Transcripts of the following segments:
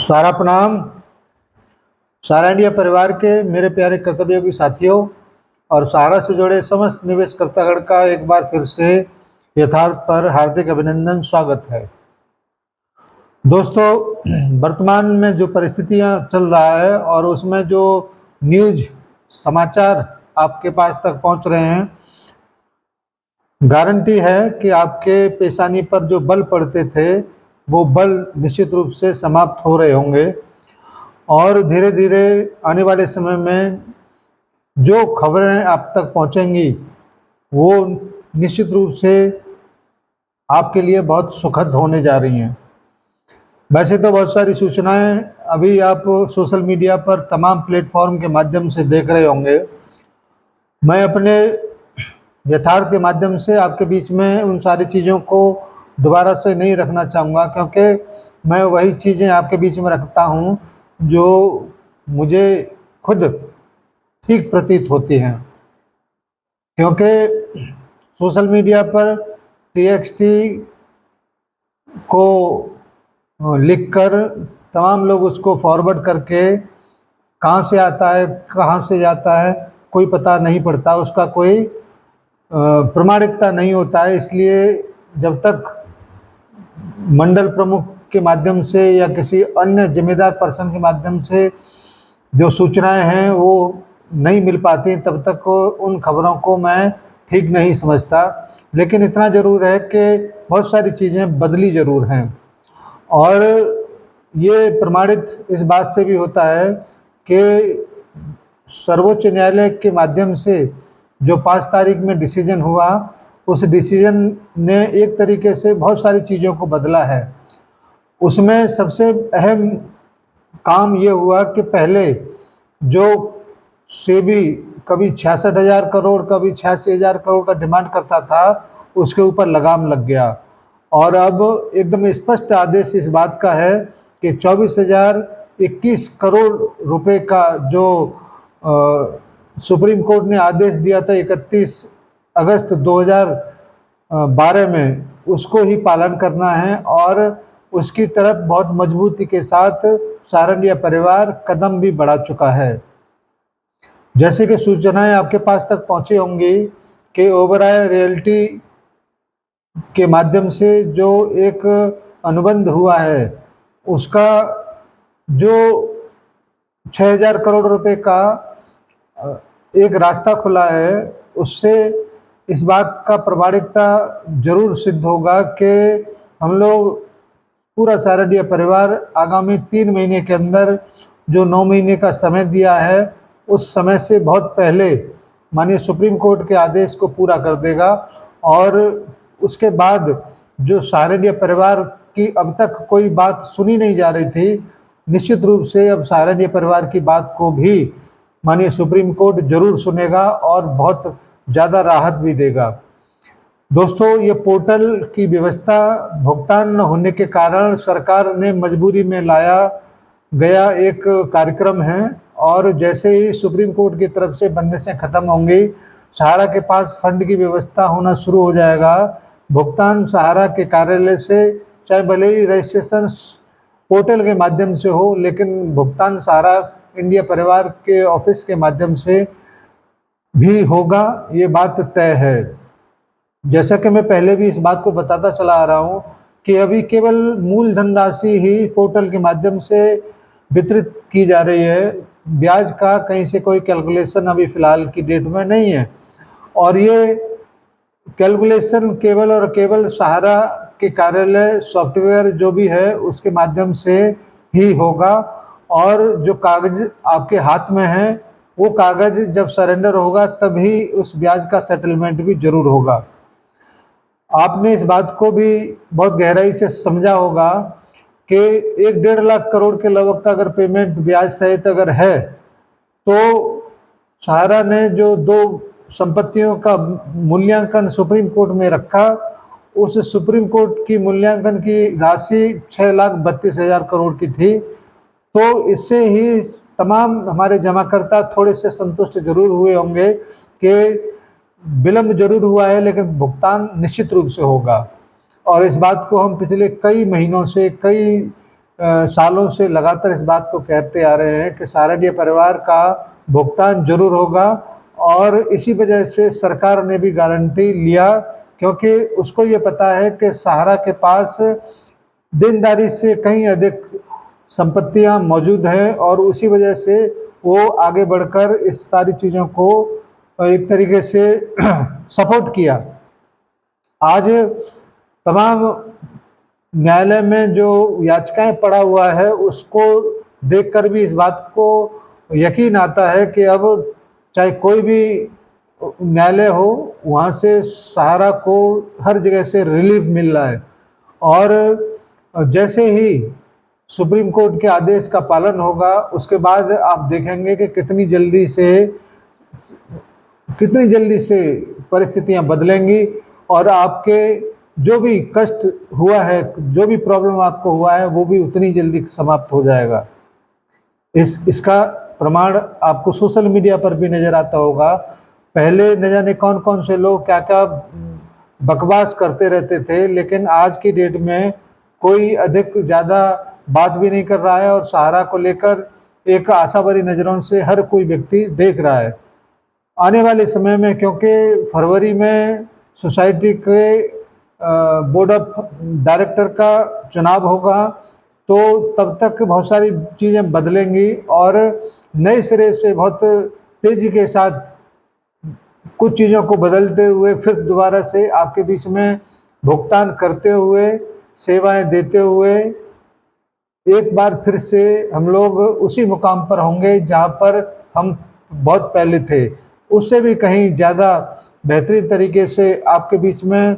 सारा प्रणाम। सारा इंडिया परिवार के मेरे प्यारे कर्तव्योगी साथियों और सहारा से जुड़े समस्त निवेशकर्तागण का एक बार फिर से यथार्थ पर हार्दिक अभिनंदन, स्वागत है। दोस्तों, वर्तमान में जो परिस्थितियां चल रहा है और उसमें जो न्यूज समाचार आपके पास तक पहुंच रहे हैं, गारंटी है कि आपके पेशानी पर जो बल पड़ते थे वो बल निश्चित रूप से समाप्त हो रहे होंगे और धीरे धीरे आने वाले समय में जो खबरें आप तक पहुंचेंगी वो निश्चित रूप से आपके लिए बहुत सुखद होने जा रही हैं। वैसे तो बहुत सारी सूचनाएं अभी आप सोशल मीडिया पर तमाम प्लेटफॉर्म के माध्यम से देख रहे होंगे। मैं अपने यथार्थ के माध्यम से आपके बीच में उन सारी चीज़ों को दोबारा से नहीं रखना चाहूँगा, क्योंकि मैं वही चीज़ें आपके बीच में रखता हूँ जो मुझे खुद ठीक प्रतीत होती हैं। क्योंकि सोशल मीडिया पर TXT को लिखकर तमाम लोग उसको फॉरवर्ड करके कहाँ से आता है कहाँ से जाता है कोई पता नहीं पड़ता, उसका कोई प्रमाणिकता नहीं होता है। इसलिए जब तक मंडल प्रमुख के माध्यम से या किसी अन्य जिम्मेदार पर्सन के माध्यम से जो सूचनाएं हैं वो नहीं मिल पाती, तब तक उन खबरों को मैं ठीक नहीं समझता। लेकिन इतना ज़रूर है कि बहुत सारी चीज़ें बदली ज़रूर हैं और ये प्रमाणित इस बात से भी होता है कि सर्वोच्च न्यायालय के माध्यम से जो 5 तारीख में डिसीजन हुआ, उस डिसीजन ने एक तरीके से बहुत सारी चीज़ों को बदला है। उसमें सबसे अहम काम ये हुआ कि पहले जो सेबी कभी 66,000 करोड़ कभी 86,000 करोड़ का डिमांड करता था, उसके ऊपर लगाम लग गया और अब एकदम स्पष्ट आदेश इस बात का है कि 24,021 करोड़ रुपए का जो सुप्रीम कोर्ट ने आदेश दिया था 31 अगस्त 2012 में, उसको ही पालन करना है और उसकी तरफ बहुत मजबूती के साथ सारा इंडिया परिवार कदम भी बढ़ा चुका है। जैसे कि सूचनाएं आपके पास तक पहुंची होंगी कि ओबराय रियल्टी के माध्यम से जो एक अनुबंध हुआ है, उसका जो 6,000 करोड़ रुपए का एक रास्ता खुला है, उससे इस बात का प्रामाणिकता जरूर सिद्ध होगा कि हम लोग पूरा सारा इंडिया परिवार आगामी 3 महीने के अंदर जो 9 महीने का समय दिया है, उस समय से बहुत पहले माननीय सुप्रीम कोर्ट के आदेश को पूरा कर देगा और उसके बाद जो सारा इंडिया परिवार की अब तक कोई बात सुनी नहीं जा रही थी, निश्चित रूप से अब सारा इंडिया परिवार की बात को भी माननीय सुप्रीम कोर्ट जरूर सुनेगा और बहुत ज़्यादा राहत भी देगा। दोस्तों, ये पोर्टल की व्यवस्था भुगतान न होने के कारण सरकार ने मजबूरी में लाया गया एक कार्यक्रम है और जैसे ही सुप्रीम कोर्ट की तरफ से बंदिशें खत्म होंगी, सहारा के पास फंड की व्यवस्था होना शुरू हो जाएगा। भुगतान सहारा के कार्यालय से, चाहे भले ही रजिस्ट्रेशन पोर्टल के माध्यम से हो, लेकिन भुगतान सहारा इंडिया परिवार के ऑफिस के माध्यम से भी होगा, ये बात तय है। जैसा कि मैं पहले भी इस बात को बताता चला आ रहा हूँ कि अभी केवल मूलधन राशि ही पोर्टल के माध्यम से वितरित की जा रही है, ब्याज का कहीं से कोई कैलकुलेशन अभी फिलहाल की डेट में नहीं है और ये कैलकुलेशन केवल और केवल सहारा के कार्यालय सॉफ्टवेयर जो भी है उसके माध्यम से ही होगा और जो कागज आपके हाथ में है वो कागज जब सरेंडर होगा तभी उस ब्याज का सेटलमेंट भी जरूर होगा। आपने इस बात को भी बहुत गहराई से समझा होगा कि 1-1.5 लाख करोड़ के लगभग का अगर पेमेंट ब्याज सहित अगर है तो सहारा ने जो 2 संपत्तियों का मूल्यांकन सुप्रीम कोर्ट में रखा, उस सुप्रीम कोर्ट की मूल्यांकन की राशि 6,32,000 करोड़ की थी। तो इससे ही तमाम हमारे जमाकर्ता थोड़े से संतुष्ट जरूर हुए होंगे कि विलंब जरूर हुआ है लेकिन भुगतान निश्चित रूप से होगा और इस बात को हम पिछले कई महीनों से, कई सालों से लगातार इस बात को कहते आ रहे हैं कि सहारनपुर परिवार का भुगतान जरूर होगा, और इसी वजह से सरकार ने भी गारंटी लिया, क्योंकि उसको ये पता है कि सहारा के पास देनदारी से कहीं अधिक संपत्तियां मौजूद हैं, और उसी वजह से वो आगे बढ़कर इस सारी चीज़ों को एक तरीके से सपोर्ट किया। आज तमाम न्यायालय में जो याचिकाएं पड़ा हुआ है, उसको देखकर भी इस बात को यकीन आता है कि अब चाहे कोई भी न्यायालय हो, वहाँ से सहारा को हर जगह से रिलीफ मिल रहा है। और जैसे ही सुप्रीम कोर्ट के आदेश का पालन होगा, उसके बाद आप देखेंगे कि कितनी जल्दी से परिस्थितियां बदलेंगी, और आपके जो भी कष्ट हुआ है, जो भी प्रॉब्लम आपको हुआ है, वो भी उतनी जल्दी समाप्त हो जाएगा। इसका प्रमाण आपको सोशल मीडिया पर भी नजर आता होगा। पहले न जाने कौन कौन से लोग क्या क्या बकवास करते रहते थे, लेकिन आज की डेट में कोई अधिक ज़्यादा बात भी नहीं कर रहा है, और सहारा को लेकर एक आशा भरी नज़रों से हर कोई व्यक्ति देख रहा है। आने वाले समय में, क्योंकि फरवरी में सोसाइटी के बोर्ड ऑफ डायरेक्टर का चुनाव होगा, तो तब तक बहुत सारी चीज़ें बदलेंगी, और नए सिरे से बहुत तेज़ी के साथ कुछ चीज़ों को बदलते हुए फिर दोबारा से आपके बीच में भुगतान करते हुए, सेवाएं देते हुए एक बार फिर से हम लोग उसी मुकाम पर होंगे जहां पर हम बहुत पहले थे। उससे भी कहीं ज़्यादा बेहतरीन तरीके से आपके बीच में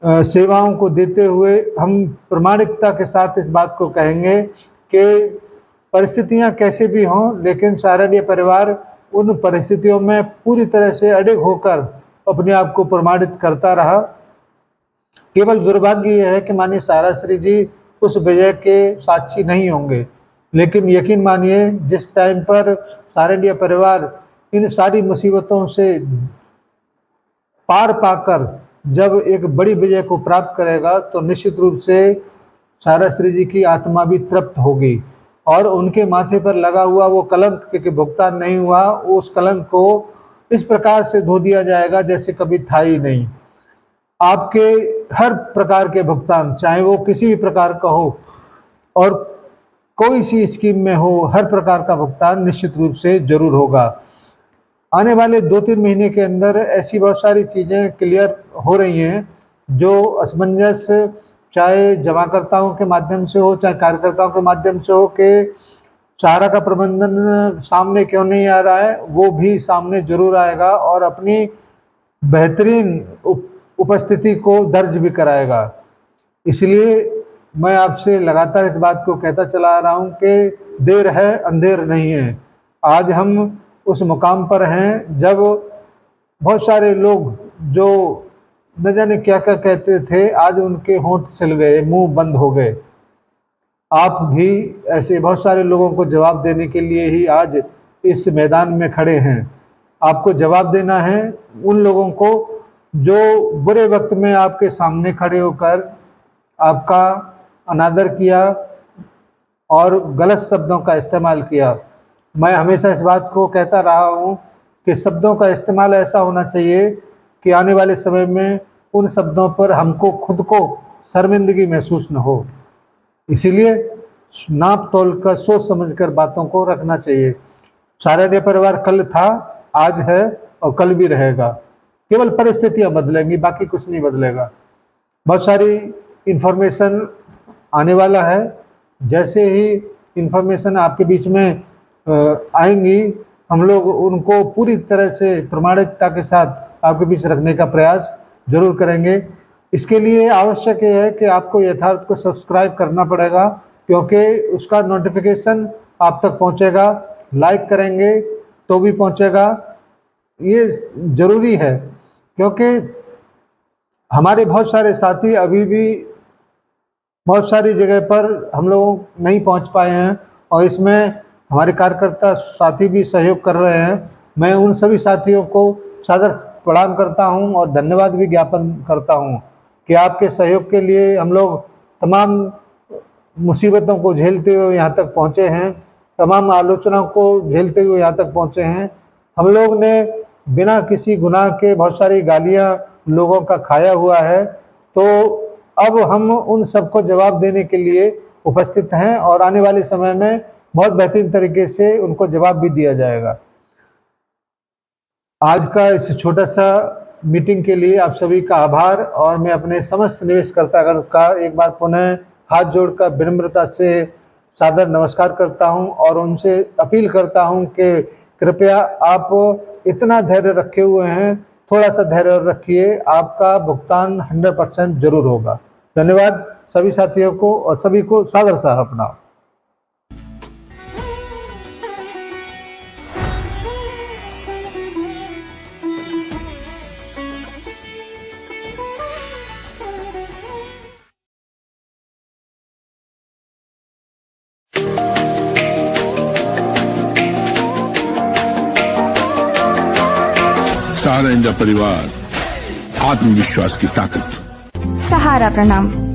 सेवाओं को देते हुए हम प्रामाणिकता के साथ इस बात को कहेंगे कि परिस्थितियां कैसे भी हों, लेकिन सहारनपुर परिवार उन परिस्थितियों में पूरी तरह से अडिग होकर अपने आप को प्रमाणित करता रहा। केवल दुर्भाग्य यह है कि माननीय सहारा श्री जी उस विजय के साक्षी नहीं होंगे, लेकिन यकीन मानिए जिस टाइम पर सहारनपुर परिवार इन सारी मुसीबतों से पार पाकर जब एक बड़ी विजय को प्राप्त करेगा, तो निश्चित रूप से सहारा श्री जी की आत्मा भी तृप्त होगी, और उनके माथे पर लगा हुआ वो कलंक के भुगतान नहीं हुआ, उस कलंक को इस प्रकार से धो दिया जाएगा जैसे कभी था ही नहीं। आपके हर प्रकार के भुगतान, चाहे वो किसी भी प्रकार का हो और कोई सी स्कीम में हो, हर प्रकार का भुगतान निश्चित रूप से जरूर होगा। आने वाले 2-3 महीने के अंदर ऐसी बहुत सारी चीज़ें क्लियर हो रही हैं, जो असमंजस चाहे जमाकर्ताओं के माध्यम से हो, चाहे कार्यकर्ताओं के माध्यम से हो, कि सहारा का प्रबंधन सामने क्यों नहीं आ रहा है, वो भी सामने जरूर आएगा, और अपनी बेहतरीन उपस्थिति को दर्ज भी कराएगा। इसलिए मैं आपसे लगातार इस बात को कहता चला आ रहा हूँ कि देर है अंधेर नहीं है। आज हम उस मुकाम पर हैं जब बहुत सारे लोग जो न जाने क्या क्या कहते थे, आज उनके होंठ सिल गए, मुंह बंद हो गए। आप भी ऐसे बहुत सारे लोगों को जवाब देने के लिए ही आज इस मैदान में खड़े हैं। आपको जवाब देना है उन लोगों को जो बुरे वक्त में आपके सामने खड़े होकर आपका अनादर किया और गलत शब्दों का इस्तेमाल किया। मैं हमेशा इस बात को कहता रहा हूँ कि शब्दों का इस्तेमाल ऐसा होना चाहिए कि आने वाले समय में उन शब्दों पर हमको खुद को शर्मिंदगी महसूस न हो। इसीलिए नाप तोल कर सोच समझकर बातों को रखना चाहिए। सहारनपुर परिवार कल था, आज है और कल भी रहेगा। केवल परिस्थितियां बदलेंगी, बाकी कुछ नहीं बदलेगा। बहुत सारी इंफॉर्मेशन आने वाला है। जैसे ही इंफॉर्मेशन आपके बीच में आएंगी, हम लोग उनको पूरी तरह से प्रामाणिकता के साथ आपके बीच रखने का प्रयास जरूर करेंगे। इसके लिए आवश्यक ये है कि आपको यथार्थ को सब्सक्राइब करना पड़ेगा, क्योंकि उसका नोटिफिकेशन आप तक पहुंचेगा। लाइक करेंगे तो भी पहुंचेगा, ये ज़रूरी है, क्योंकि हमारे बहुत सारे साथी अभी भी बहुत सारी जगह पर हम लोग नहीं पहुंच पाए हैं, और इसमें हमारे कार्यकर्ता साथी भी सहयोग कर रहे हैं। मैं उन सभी साथियों को सादर प्रणाम करता हूं और धन्यवाद भी ज्ञापन करता हूं कि आपके सहयोग के लिए हम लोग तमाम मुसीबतों को झेलते हुए यहाँ तक पहुँचे हैं, तमाम आलोचनाओं को झेलते हुए यहाँ तक पहुँचे हैं। हम लोग ने बिना किसी गुनाह के बहुत सारी गालियाँ लोगों का खाया हुआ है, तो अब हम उन सबको जवाब देने के लिए उपस्थित हैं और आने वाले समय में बहुत बेहतरीन तरीके से उनको जवाब भी दिया जाएगा। आज का इस छोटा सा मीटिंग के लिए आप सभी का आभार और मैं अपने समस्त निवेशकर्तागण का एक बार पुनः हाथ जोड़कर विनम्रता से सादर नमस्कार करता हूं और उनसे अपील करता हूं कि कृपया आप इतना धैर्य रखे हुए हैं, थोड़ा सा धैर्य रखिए, आपका भुगतान 100% जरूर होगा। धन्यवाद सभी साथियों को और सभी को सादर सा प्रणाम। सहारा इंडिया परिवार, आत्मविश्वास की ताकत। सहारा प्रणाम।